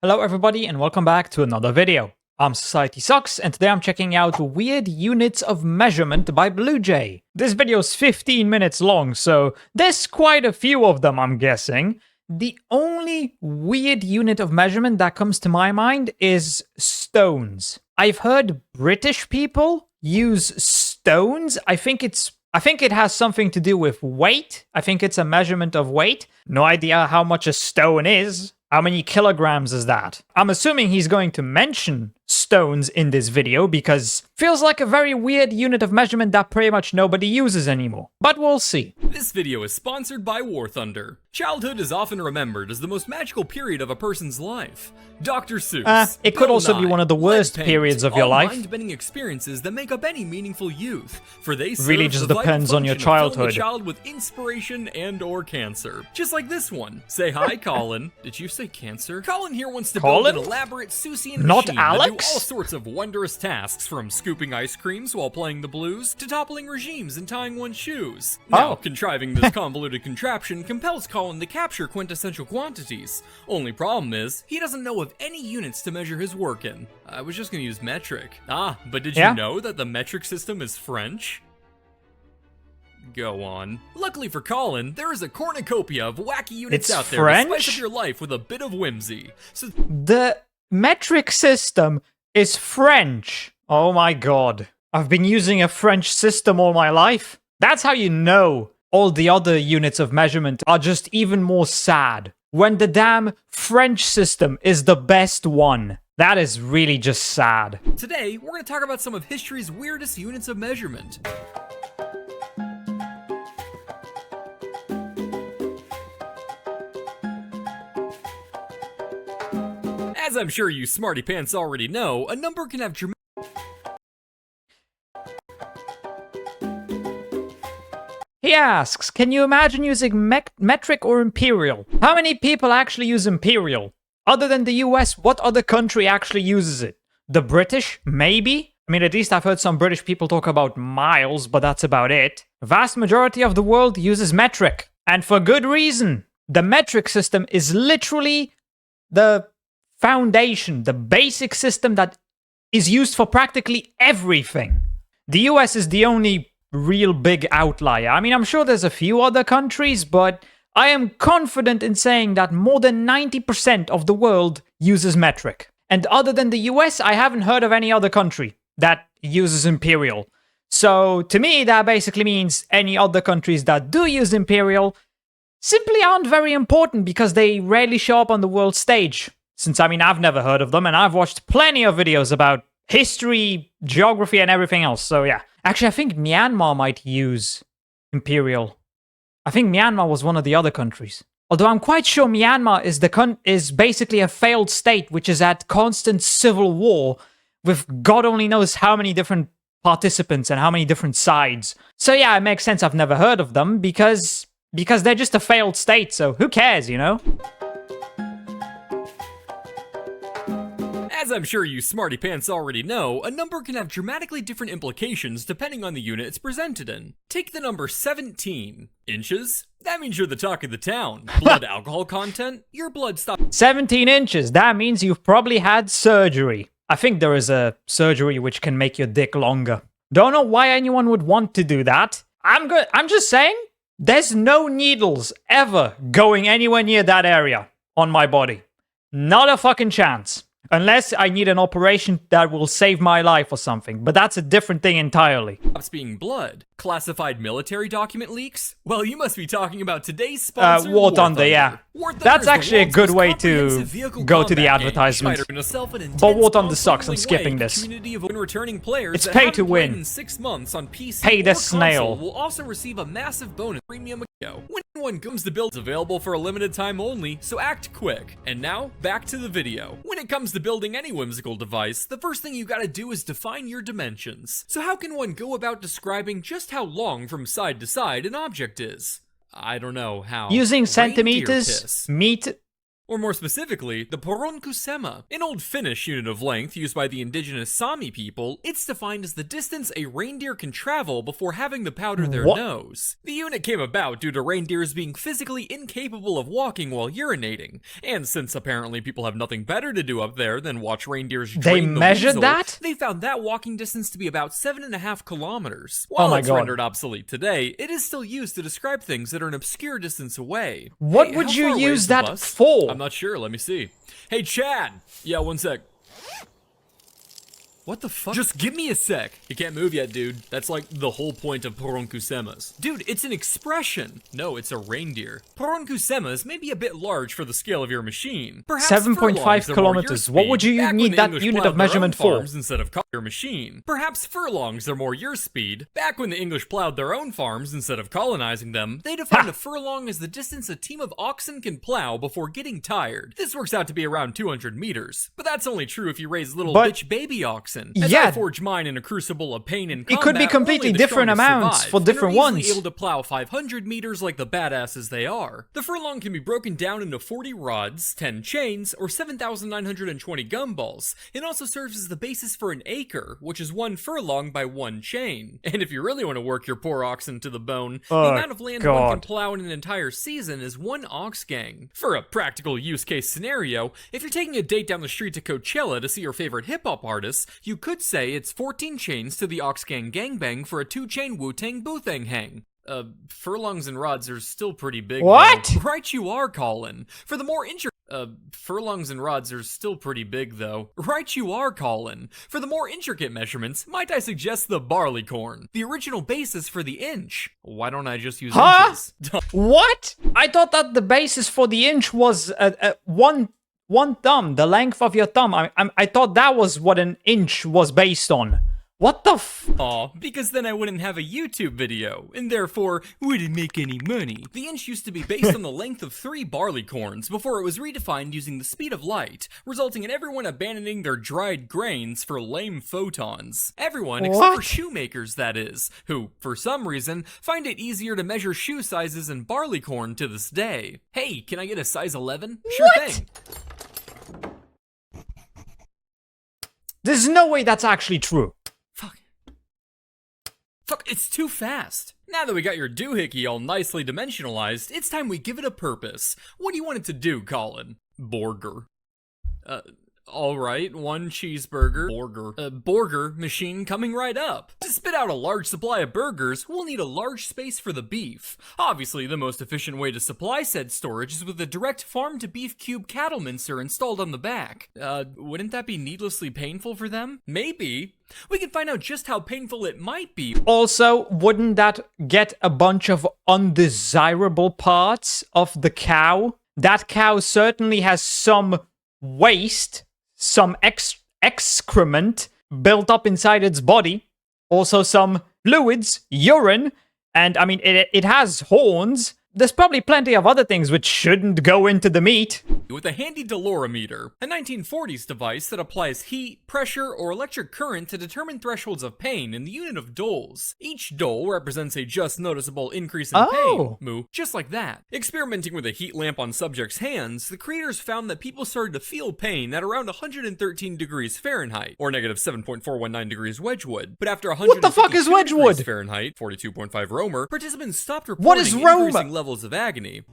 Hello everybody and welcome back to another video. I'm SocietySucks and today I'm checking out Weird Units of Measurement by BlueJay. This video is 15 minutes long, so there's quite a few of them, I'm guessing. The only weird unit of measurement that comes to my mind is stones. I've heard British people use stones. I think it has something to do with weight. I think it's a measurement of weight. No idea how much a stone is. How many kilograms is that? I'm assuming he's going to mention stones in this video because feels like a very weird unit of measurement that pretty much nobody uses anymore. But we'll see. This video is sponsored by War Thunder. Childhood is often remembered as the most magical period of a person's life. Dr. Seuss. It could also be one of the worst periods of your life. Mind-bending experiences that make up any meaningful youth, for they really just depends on your childhood. A child with inspiration and/or cancer, just like this one. Say hi, Colin. Did you say cancer? Colin here wants to build an elaborate Seussian machine that do all sorts of wondrous tasks, from scooping ice creams while playing the blues to toppling regimes and tying one's shoes. Now, contriving this convoluted contraption compels Colin to capture quintessential quantities. Only problem is, he doesn't know of any units to measure his work in. I was just gonna use metric. But did you know that the metric system is French? Go on. Luckily for Colin, there is a cornucopia of wacky units out there to spice up your life with a bit of whimsy. So the metric system is French. Oh my god. I've been using a French system all my life. That's how you know all the other units of measurement are just even more sad. When the damn French system is the best one. That is really just sad. Today, we're going to talk about some of history's weirdest units of measurement. As I'm sure you smarty pants already know, a number can have dramatic... He asks, can you imagine using metric or imperial? How many people actually use imperial? Other than the US, what other country actually uses it? The British? Maybe? I mean, at least I've heard some British people talk about miles, but that's about it. The vast majority of the world uses metric. And for good reason. The metric system is literally the foundation, the basic system that is used for practically everything. The US is the only real big outlier. I mean, I'm sure there's a few other countries, but I am confident in saying that more than 90% of the world uses metric. And other than the US, I haven't heard of any other country that uses imperial. So to me, that basically means any other countries that do use imperial simply aren't very important because they rarely show up on the world stage. Since, I mean, I've never heard of them, and I've watched plenty of videos about history, geography, and everything else, so yeah. Actually, I think Myanmar might use imperial. I think Myanmar was one of the other countries. Although I'm quite sure Myanmar is basically a failed state, which is at constant civil war, with God only knows how many different participants and how many different sides. So yeah, it makes sense I've never heard of them, because they're just a failed state, so who cares, you know? As I'm sure you smarty pants already know, a number can have dramatically different implications depending on the unit it's presented in. Take the number 17. Inches? That means you're the talk of the town. Blood alcohol content? Your blood stops. 17 inches, that means you've probably had surgery. I think there is a surgery which can make your dick longer. Don't know why anyone would want to do that. I'm just saying, there's no needles ever going anywhere near that area on my body. Not a fucking chance. Unless I need an operation that will save my life or something, but that's a different thing entirely. Stops being blood. Classified military document leaks? Well, you must be talking about today's sponsor, War Thunder, yeah. That's actually a good way to go to the advertisement. But War Thunder sucks, I'm skipping this. It's pay to win. 6 months on PC pay the snail. Will also receive a massive bonus premium. When one comes to build, it's available for a limited time only, so act quick. And now, back to the video. When it comes to building any whimsical device, the first thing you gotta do is define your dimensions. So how can one go about describing just how long from side to side an object is? I don't know how. Using centimeters, Or more specifically, the poronkusema. An old Finnish unit of length used by the indigenous Sami people, it's defined as the distance a reindeer can travel before having to powder their nose. The unit came about due to reindeers being physically incapable of walking while urinating, and since apparently people have nothing better to do up there than watch reindeers drain the weasel, they found that walking distance to be about 7.5 kilometers. While it's rendered obsolete today, it is still used to describe things that are an obscure distance away. What would you use that for? I'm not sure, let me see. Hey Chad! Yeah, one sec. What the fuck? Just give me a sec. You can't move yet, dude. That's like the whole point of poronkusemas. Dude, it's an expression. No, it's a reindeer. Poronkusemas may be a bit large for the scale of your machine. Perhaps 7.5 kilometers. What would you need that unit of measurement for? Instead of your machine. Perhaps furlongs are more your speed. Back when the English plowed their own farms instead of colonizing them, they defined a furlong as the distance a team of oxen can plow before getting tired. This works out to be around 200 meters. But that's only true if you raise little bitch baby oxen. As I forge mine in a crucible of pain and combat, it could be completely different amounts for different ones. Able to plow 500 meters like the badasses they are. The furlong can be broken down into 40 rods, 10 chains, or 7,920 gumballs. It also serves as the basis for an acre, which is 1 furlong by 1 chain. And if you really want to work your poor oxen to the bone, the amount of land one can plow in an entire season is 1 ox gang. For a practical use case scenario, if you're taking a date down the street to Coachella to see your favorite hip-hop artists, you could say it's 14 chains to the Ox Gang gangbang for a 2-chain Wu-Tang Boothang hang. Furlongs and rods are still pretty big. What? Though. Right you are, Colin. For the more furlongs and rods are still pretty big, though. Right you are, Colin. For the more intricate measurements, might I suggest the barleycorn, the original basis for the inch. Why don't I just use inches? What? I thought that the basis for the inch was one thumb, the length of your thumb. I thought that was what an inch was based on. What the Aw, because then I wouldn't have a YouTube video, and therefore wouldn't make any money. The inch used to be based on the length of 3 barleycorns before it was redefined using the speed of light, resulting in everyone abandoning their dried grains for lame photons. Everyone except for shoemakers, that is, who, for some reason, find it easier to measure shoe sizes in barleycorn to this day. Hey, can I get a size 11? Sure thing. There's no way that's actually true. Fuck, it's too fast. Now that we got your doohickey all nicely dimensionalized, it's time we give it a purpose. What do you want it to do, Colin? Borger. Alright, 1 cheeseburger. Borger machine coming right up. To spit out a large supply of burgers, we'll need a large space for the beef. Obviously, the most efficient way to supply said storage is with a direct farm-to-beef cube cattle mincer installed on the back. Wouldn't that be needlessly painful for them? Maybe. We can find out just how painful it might be. Also, wouldn't that get a bunch of undesirable parts of the cow? That cow certainly has some waste, some excrement built up inside its body, also some fluids, urine, and I mean, it has horns. There's probably plenty of other things which shouldn't go into the meat. With a handy dolorimeter, a 1940s device that applies heat, pressure, or electric current to determine thresholds of pain in the unit of doles. Each dole represents a just noticeable increase in pain. Moo, just like that. Experimenting with a heat lamp on subjects' hands, the creators found that people started to feel pain at around 113 degrees Fahrenheit, or negative 7.419 degrees Wedgwood. But after 152 what the fuck is Wedgwood? Degrees Fahrenheit, 42.5 Romer, participants stopped reporting increasing levels of agony.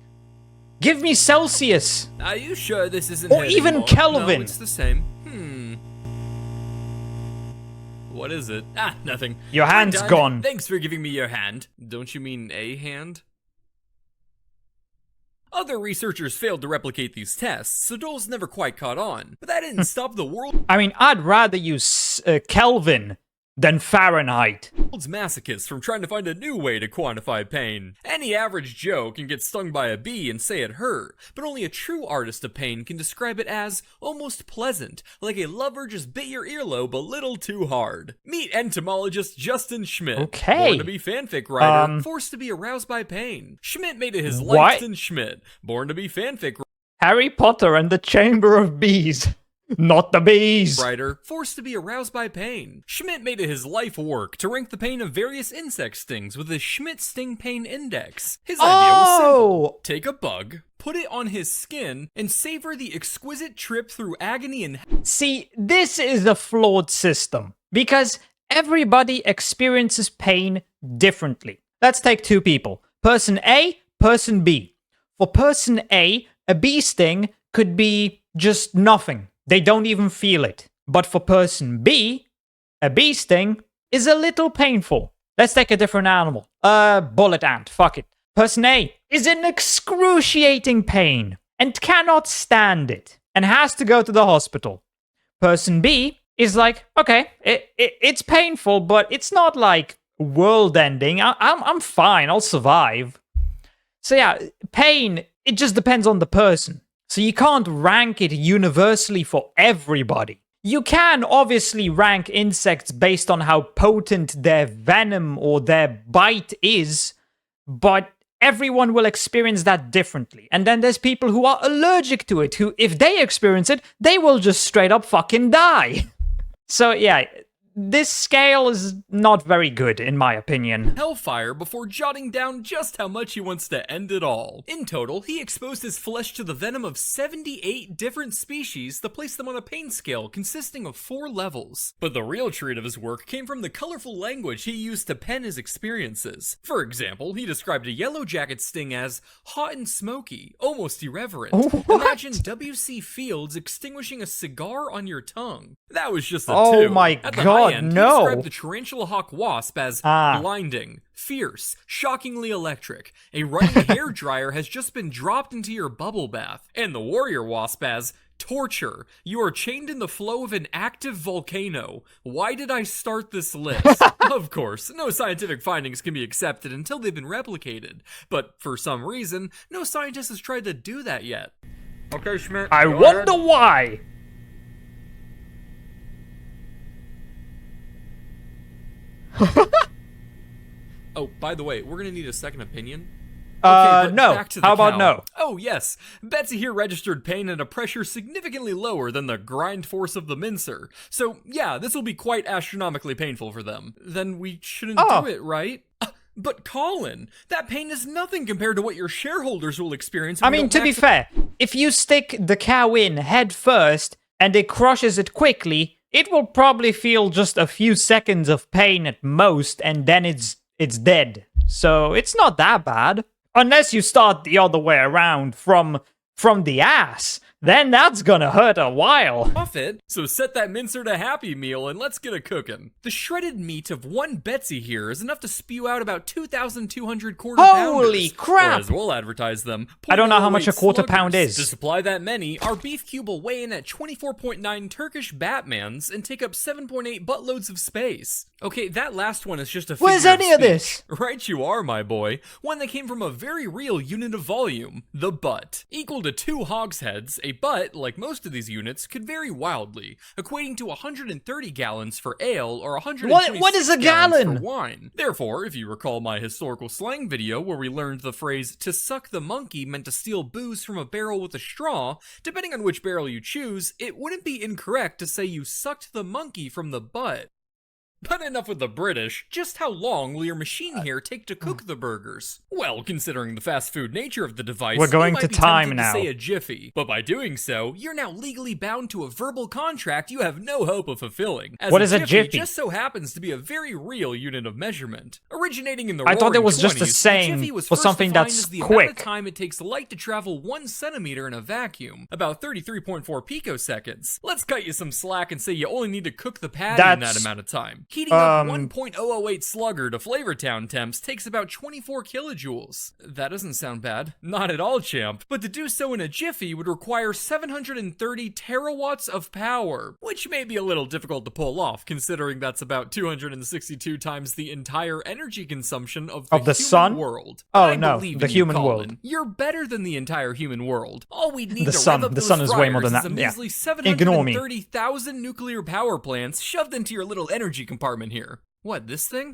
Give me Celsius. Are you sure this isn't or even Kelvin? No, it's the same. What is it? Ah, nothing. Your hand's gone. Thanks for giving me your hand. Don't you mean a hand? Other researchers failed to replicate these tests, so doles never quite caught on. But that didn't stop the world. I mean, I'd rather use Kelvin than Fahrenheit. World's masochists from trying to find a new way to quantify pain. Any average Joe can get stung by a bee and say it hurt, but only a true artist of pain can describe it as almost pleasant, like a lover just bit your earlobe a little too hard. Meet entomologist Justin Schmidt. Okay. Born to be fanfic writer, forced to be aroused by pain. Schmidt made it his life in Schmidt. Born to be fanfic writer. Harry Potter and the Chamber of Bees. Not the bees! Writer, forced to be aroused by pain. Schmidt made it his life work to rank the pain of various insect stings with a Schmidt Sting Pain Index. His idea was simple. Take a bug, put it on his skin, and savor the exquisite trip through agony and... See, this is a flawed system, because everybody experiences pain differently. Let's take two people. Person A, person B. For person A, a bee sting could be just nothing. They don't even feel it. But for person B, a bee sting is a little painful. Let's take a different animal. Bullet ant, fuck it. Person A is in excruciating pain and cannot stand it and has to go to the hospital. Person B is like, okay, it's painful, but it's not like world-ending. I'm fine, I'll survive. So yeah, pain, it just depends on the person. So you can't rank it universally for everybody. You can obviously rank insects based on how potent their venom or their bite is, but everyone will experience that differently. And then there's people who are allergic to it, who, if they experience it, they will just straight up fucking die. So yeah, this scale is not very good, in my opinion. Hellfire before jotting down just how much he wants to end it all. In total, he exposed his flesh to the venom of 78 different species to place them on a pain scale consisting of 4 levels. But the real treat of his work came from the colorful language he used to pen his experiences. For example, he described a yellow jacket sting as hot and smoky, almost irreverent. What? Imagine W.C. Fields extinguishing a cigar on your tongue. That was just a 2. Oh my god. He No. described the tarantula hawk wasp as blinding, fierce, shockingly electric. A running hairdryer has just been dropped into your bubble bath. And the warrior wasp as torture. You are chained in the flow of an active volcano. Why did I start this list? Of course, no scientific findings can be accepted until they've been replicated. But for some reason, no scientist has tried to do that yet. Okay, Schmidt. I wonder why. Oh, by the way, we're gonna need a second opinion. No. Back to the How about cow. no? Oh, yes. Betsy here registered pain at a pressure significantly lower than the grind force of the mincer. So, yeah, this will be quite astronomically painful for them. Then we shouldn't do it, right? But Colin, that pain is nothing compared to what your shareholders will experience. I mean, to be fair, if you stick the cow in head first and it crushes it quickly, it will probably feel just a few seconds of pain at most, and then it's dead. So it's not that bad. Unless you start the other way around from the ass. Then that's gonna hurt a while. Off it. So set that mincer to Happy Meal and let's get a cookin'. The shredded meat of one Betsy here is enough to spew out about 2,200 quarter-pounders. Holy crap! Or as we'll advertise them, I don't know how much a quarter-pound sluggers. is. To supply that many, our beef cube will weigh in at 24.9 Turkish Batmans and take up 7.8 buttloads of space. Okay, that last one is just a figure Where's any of this? Right you are, my boy. One that came from a very real unit of volume, the butt. Equal to 2 hogsheads, a butt, like most of these units, could vary wildly, equating to 130 gallons for ale or 126 What is a gallons gallon? for wine. Therefore, if you recall my historical slang video where we learned the phrase "to suck the monkey" meant to steal booze from a barrel with a straw, depending on which barrel you choose, it wouldn't be incorrect to say you sucked the monkey from the butt. But enough with the British. Just how long will your machine here take to cook the burgers? Well, considering the fast food nature of the device, We're going you might to be time tempted now. to say a jiffy. But by doing so, you're now legally bound to a verbal contract you have no hope of fulfilling. As What is a jiffy? Just so happens to be a very real unit of measurement. Originating in the I thought it Roaring was just a 20s, saying jiffy was for first something defined that's as the quick. amount of time it takes light to travel 1 centimeter in a vacuum, about 33.4 picoseconds. Let's cut you some slack and say you only need to cook the patty in that That's, amount of time. Heating up 1.008 Slugger to Flavortown temps takes about 24 kilojoules. That doesn't sound bad. Not at all, champ. But to do so in a jiffy would require 730 terawatts of power, which may be a little difficult to pull off, considering that's about 262 times the entire energy consumption of the human sun? world. Oh, I no, believe the in you, human Colin. world. You're better than the entire human world. All we need The to sun. rev up The those sun is way more than fryers that. is a Yeah. measly Ignore me. 730,000 nuclear power plants shoved into your little energy compartment here. What, this thing?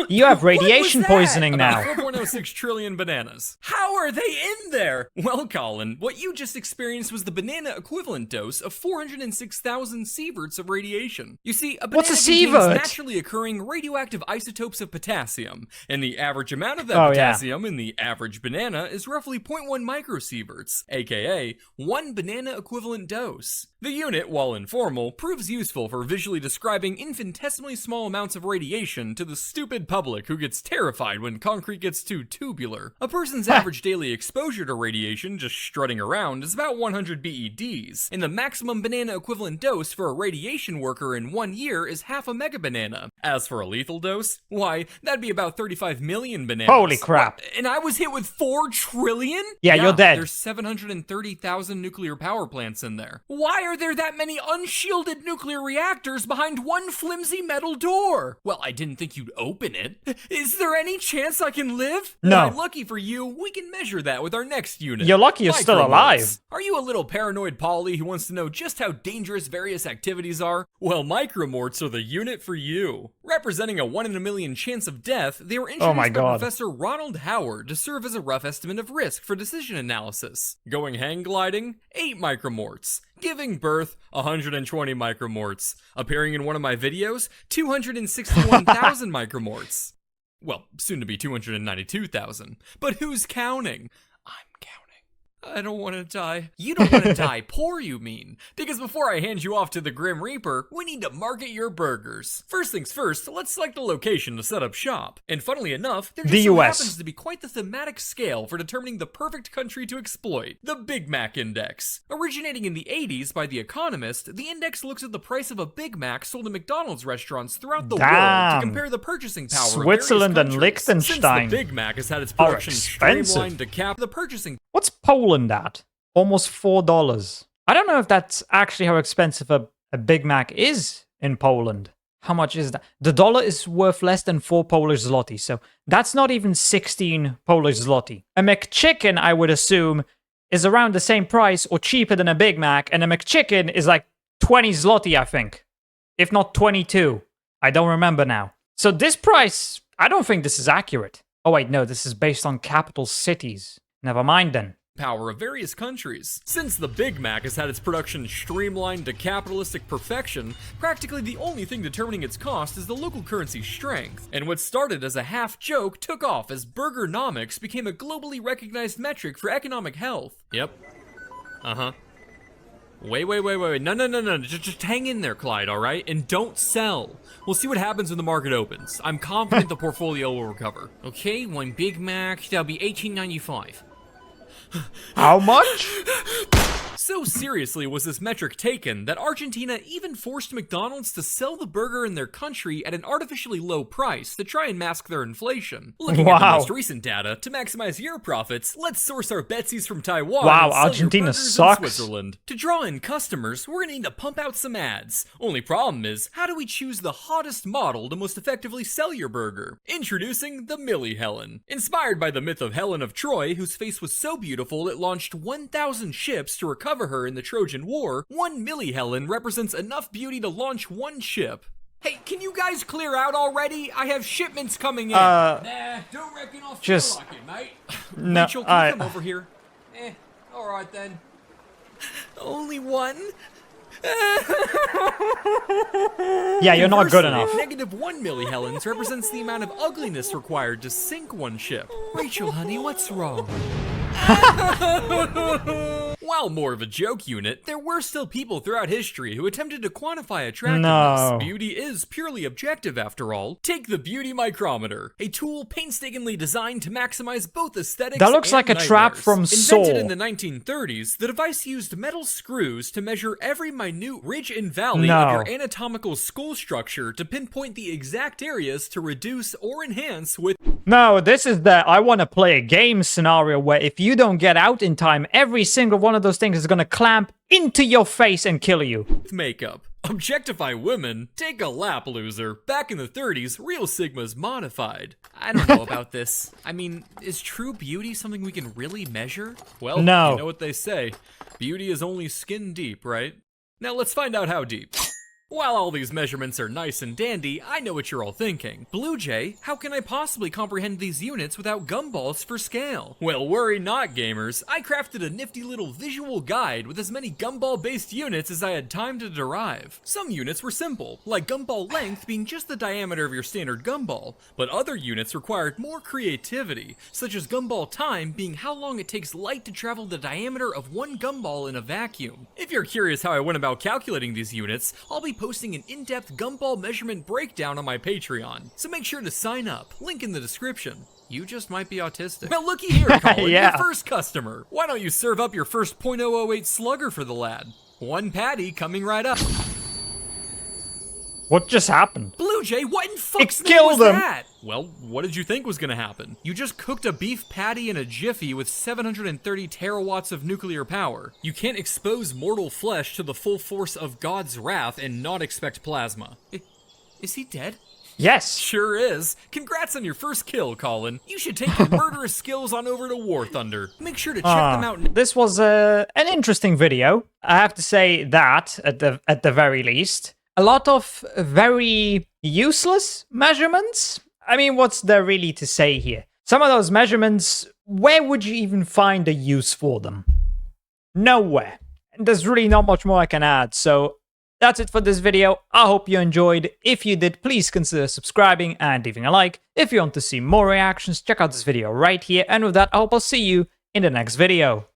You have radiation poisoning now. About 4.06 trillion bananas. How are they in there? Well, Colin, what you just experienced was the banana equivalent dose of 406,000 sieverts of radiation. You see, a banana contains naturally occurring radioactive isotopes of potassium, and the average amount of that potassium in the average banana is roughly 0.1 microsieverts, aka 1 banana equivalent dose. The unit, while informal, proves useful for visually describing infinitesimally small amounts of radiation to the stupid public who gets terrified when concrete gets too tubular. A person's average daily exposure to radiation just strutting around is about 100 BEDs, and the maximum banana equivalent dose for a radiation worker in 1 year is half a mega banana. As for a lethal dose, why, that'd be about 35 million bananas. Holy crap. And I was hit with 4 trillion? Yeah, you're dead. There's 730,000 nuclear power plants in there. Why are there that many unshielded nuclear reactors behind one flimsy metal door? Well, I didn't think you'd open it. Is there any chance I can live? No. Why, lucky for you, we can measure that with our next unit. You're lucky you're still alive. Are you a little paranoid Polly who wants to know just how dangerous various activities are? Well, micromorts are the unit for you. Representing a 1 in a million chance of death, they were introduced by Professor Ronald Howard to serve as a rough estimate of risk for decision analysis. Going hang gliding, 8 micromorts. Giving birth, 120 micromorts. Appearing in one of my videos, 261,000 micromorts. Well, soon to be 292,000. But who's counting? I'm counting. I don't want to die. You don't want to die poor, you mean? Because before I hand you off to the Grim Reaper, we need to market your burgers. First things first, let's select a location to set up shop. And funnily enough, there just so happens to be quite the thematic scale for determining the perfect country to exploit. The Big Mac Index. Originating in the 80s by The Economist, the index looks at the price of a Big Mac sold in McDonald's restaurants throughout the world to compare the purchasing power Switzerland of and Liechtenstein. Since the Big Mac has had its production streamlined to cap the purchasing. What's Poland at? Almost $4. I don't know if that's actually how expensive a Big Mac is in Poland. How much is that? The dollar is worth less than 4 Polish zloty, so that's not even 16 Polish zloty. A McChicken, I would assume, is around the same price or cheaper than a Big Mac, and a McChicken is like 20 zloty, I think. If not 22. I don't remember now. So this price, I don't think this is accurate. Oh wait, no, this is based on capital cities. Never mind then. Power of various countries. Since the Big Mac has had its production streamlined to capitalistic perfection, practically the only thing determining its cost is the local currency's strength. And what started as a half joke took off as burgernomics became a globally recognized metric for economic health. Yep. Wait. No. Just hang in there, Clyde, all right? And don't sell. We'll see what happens when the market opens. I'm confident the portfolio will recover. Okay, 1 Big Mac, that'll be $18.95. How much? So seriously was this metric taken that Argentina even forced McDonald's to sell the burger in their country at an artificially low price to try and mask their inflation. Looking at the most recent data, to maximize your profits, let's source our Betsies from Taiwan and sell Argentina your burgers sucks. in Switzerland. To draw in customers, we're gonna need to pump out some ads. Only problem is, how do we choose the hottest model to most effectively sell your burger? Introducing the Millie Helen. Inspired by the myth of Helen of Troy, whose face was so beautiful it launched 1,000 ships to recover her in the Trojan War, 1 Millie Helen represents enough beauty to launch 1 ship. Hey, can you guys clear out already? I have shipments coming in. Nah, don't reckon I'll feel like it, mate. No, Rachel, can you come over here? Alright then. Only 1? Yeah, you're not good enough. -1 Millie Helens represents the amount of ugliness required to sink 1 ship. Rachel, honey, what's wrong? While more of a joke unit, there were still people throughout history who attempted to quantify attractiveness. No. Beauty is purely objective after all. Take the beauty micrometer, a tool painstakingly designed to maximize both aesthetics That looks and like a trap from Saw. Invented in the 1930s, the device used metal screws to measure every minute ridge and valley of your anatomical skull structure to pinpoint the exact areas to reduce or enhance with. No, this is the I want to play a game scenario where if you don't get out in time, every single one of those things is going to clamp into your face and kill you. Makeup. Objectify women? Take a lap, loser. Back in the 30s, real Sigma's modified. I don't know about this. I mean, is true beauty something we can really measure? Well, no. You know what they say. Beauty is only skin deep, right? Now let's find out how deep. While all these measurements are nice and dandy, I know what you're all thinking. BlueJay, how can I possibly comprehend these units without gumballs for scale? Well, worry not, gamers. I crafted a nifty little visual guide with as many gumball-based units as I had time to derive. Some units were simple, like gumball length being just the diameter of your standard gumball, but other units required more creativity, such as gumball time being how long it takes light to travel the diameter of one gumball in a vacuum. If you're curious how I went about calculating these units, I'll be posting an in-depth gumball measurement breakdown on my Patreon, so make sure to sign up, link in the description. You just might be autistic. Well, looky here, Colin, Yeah. your first customer. Why don't you serve up your first .008 slugger for the lad? One patty coming right up. What just happened? BlueJay, what in fuck's It name killed was him. that? Well, what did you think was gonna happen? You just cooked a beef patty in a jiffy with 730 terawatts of nuclear power. You can't expose mortal flesh to the full force of God's wrath and not expect plasma. Is he dead? Yes. Sure is. Congrats on your first kill, Colin. You should take your murderous skills on over to War Thunder. Make sure to check them out. This was an interesting video. I have to say that at the very least. A lot of very useless measurements. I mean, what's there really to say here? Some of those measurements, where would you even find a use for them? Nowhere. And there's really not much more I can add, so that's it for this video. I hope you enjoyed. If you did, please consider subscribing and leaving a like. If you want to see more reactions, check out this video right here. And with that, I hope I'll see you in the next video.